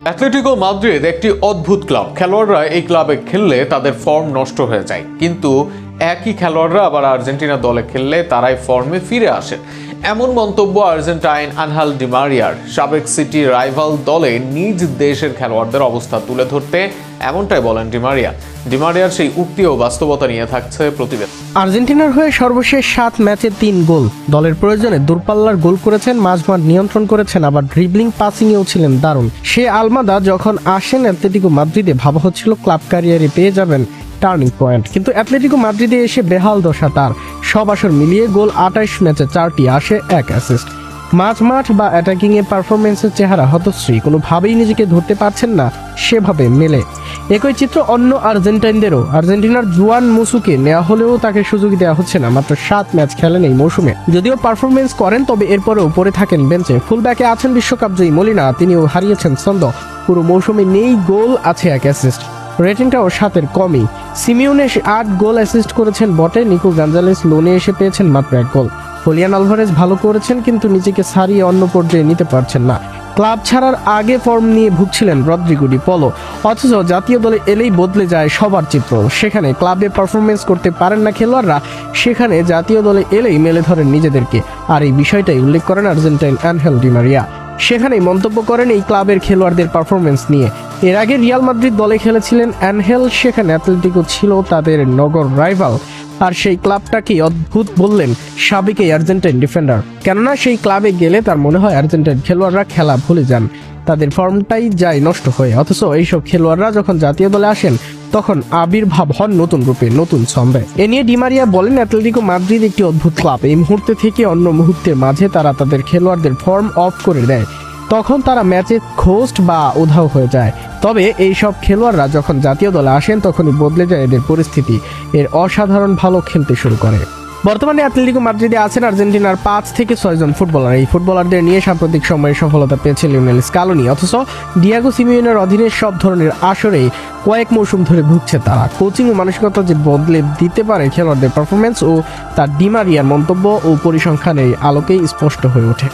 Atletico Madrid একটি অদ্ভুত club. খেলোয়াড়রা এই ক্লাবে খেললে তাদের ফর্ম নষ্ট হয়ে যায়, কিন্তু একই খেলোয়াড়রা আবার আর্জেন্টিনা দলে খেললে তারাই ফর্মে ফিরে আসে। এমন মন্তব্য আর্জেন্টাইন আনহেল ডি মারিয়ার। সাবেক সিটি রাইভাল দলে নিজ দেশের খেলোয়াড়দের অবস্থা তুলে ধরতে এমনটাই বলেন ডি মারিয়ার সেই উক্তি ও বাস্তবতা নিয়ে থাকছে প্রতিবেদন। আর্জেন্টিনার হয়ে সর্বশেষ 7 ম্যাচে 3 গোল। দলের প্রয়োজনে দূরপাল্লার গোল করেছেন, মাঝমাঠ নিয়ন্ত্রণ করেছেন, আবার ড্রিবলিং পাসিংয়েও ছিলেন দারুণ। সে আলমাদা যখন আসেন অ্যাটলেটিকো মাদ্রিদে, ভাবা হচ্ছিল ক্লাব ক্যারিয়ারে পেয়ে যাবেন টার্নিং পয়েন্ট, কিন্তু অ্যাটলেটিকো মাদ্রিদে এসে বেহাল দশা তার। সব আসর মিলিয়ে গোল 28 ম্যাচে 4টি আসে, 1 অ্যাসিস্ট। মাঝমাঠ বা অ্যাটাকিং এ পারফরমেন্সের চেহারা হতশ্রী, কোনোভাবেই নিজেকে ধরতে পারছেন না সেভাবে মেলে। একই চিত্র অন্য আর্জেন্টাইনদেরও। আর্জেন্টিনার জুয়ান মুসুকে নেওয়া হলেও তাকে সুযোগ দেওয়া হচ্ছে না। মাত্র 7 ম্যাচ খেলেন এই মৌসুমে, যদিও পারফরমেন্স করেন, তবে এরপরেও পড়ে থাকেন বেঞ্চে। ফুলব্যাকে আছেন বিশ্বকাপ জয়ী মলিনা, তিনিও হারিয়েছেন ছন্দ। পুরো মৌসুমে নেই গোল, আছে 1 অ্যাসিস্ট। রেটিংটাও 7-এর কমই। সিমিওনে 8 গোল অ্যাসিস্ট করেছেন বটে, নিকো গঞ্জালেস লোনে এসে পেয়েছেন মাত্র 1 গোল। হুলিয়ান আলভারেজ ভালো করেছেন, কিন্তু নিজেকে সারিয়ে অন্য পর্যায়ে নিতে পারছেন না। ক্লাব ছাড়ার আগে ফর্ম নিয়ে ভুগছিলেন রদ্রিগো ডি পলো, অথচ জাতীয় দলে এলেই বদলে যায় সবার চিত্র। সেখানে ক্লাবে পারফরমেন্স করতে পারেন না খেলোয়াড়রা, সেখানে জাতীয় দলে এলেই মেলে ধরেন নিজেদেরকে। আর এই বিষয়টাই উল্লেখ করেন আর্জেন্টাইন আনহেল ডি মারিয়া। সেখানেই মন্তব্য করেন এই ক্লাবের খেলোয়াড়দের পারফরমেন্স নিয়ে। এর আগে রিয়াল মাদ্রিদ দলে খেলেছিলেন অ্যানহেল, সেখানে অ্যাটলেটিকো ছিল তাদের নগর রাইভাল। আর সেই ক্লাবটাকে অদ্ভুত বললেন সাবেক এই আর্জেন্টাইন ডিফেন্ডার, কেননা সেই ক্লাবে গেলে তার মনে হয় আর্জেন্টাইন খেলোয়াড়রা খেলা ভুলে যান, তাদের ফর্মটাই যায় নষ্ট হয়ে। অথচ এইসব খেলোয়াড়রা যখন জাতীয় দলে আসেন তখন আবির্ভাব হন নতুন রূপে, নতুন ছন্দে। এ নিয়ে ডি মারিয়া বলেন, অ্যাটলেটিকো মাদ্রিদ একটি অদ্ভুত ক্লাব। এই মুহূর্তে থেকে অন্য মুহূর্তের মাঝে তারা তাদের খেলোয়াড়দের ফর্ম অফ করে দেয়, তখন তারা ম্যাচে ঘোস্ট বা উধাও হয়ে যায়। তবে এই সব খেলোয়াড়রা যখন জাতীয় দলে আসেন তখনই বদলে যায় এদের পরিস্থিতি, এর অসাধারণ ভালো খেলতে শুরু করে। বর্তমানে অ্যাটলেটিকো মাদ্রিদে আছেন আর্জেন্টিনার 5 থেকে 6 জন ফুটবলার। এই ফুটবলারদের নিয়ে সাম্প্রতিক সময়ে সফলতা পেয়েছে লিওনেল স্কালোনি, অথচ ডিয়েগো সিমিওনের অধীনে সব ধরনের আসরেই কয়েক মৌসুম ধরে ভুগছে তারা। কোচিং ও মানসিকতা যে বদলে দিতে পারে খেলোয়াড়দের পারফরমেন্স, ও তার ডি মারিয়ার মন্তব্য ও পরিসংখ্যানের আলোকেই স্পষ্ট হয়ে ওঠে।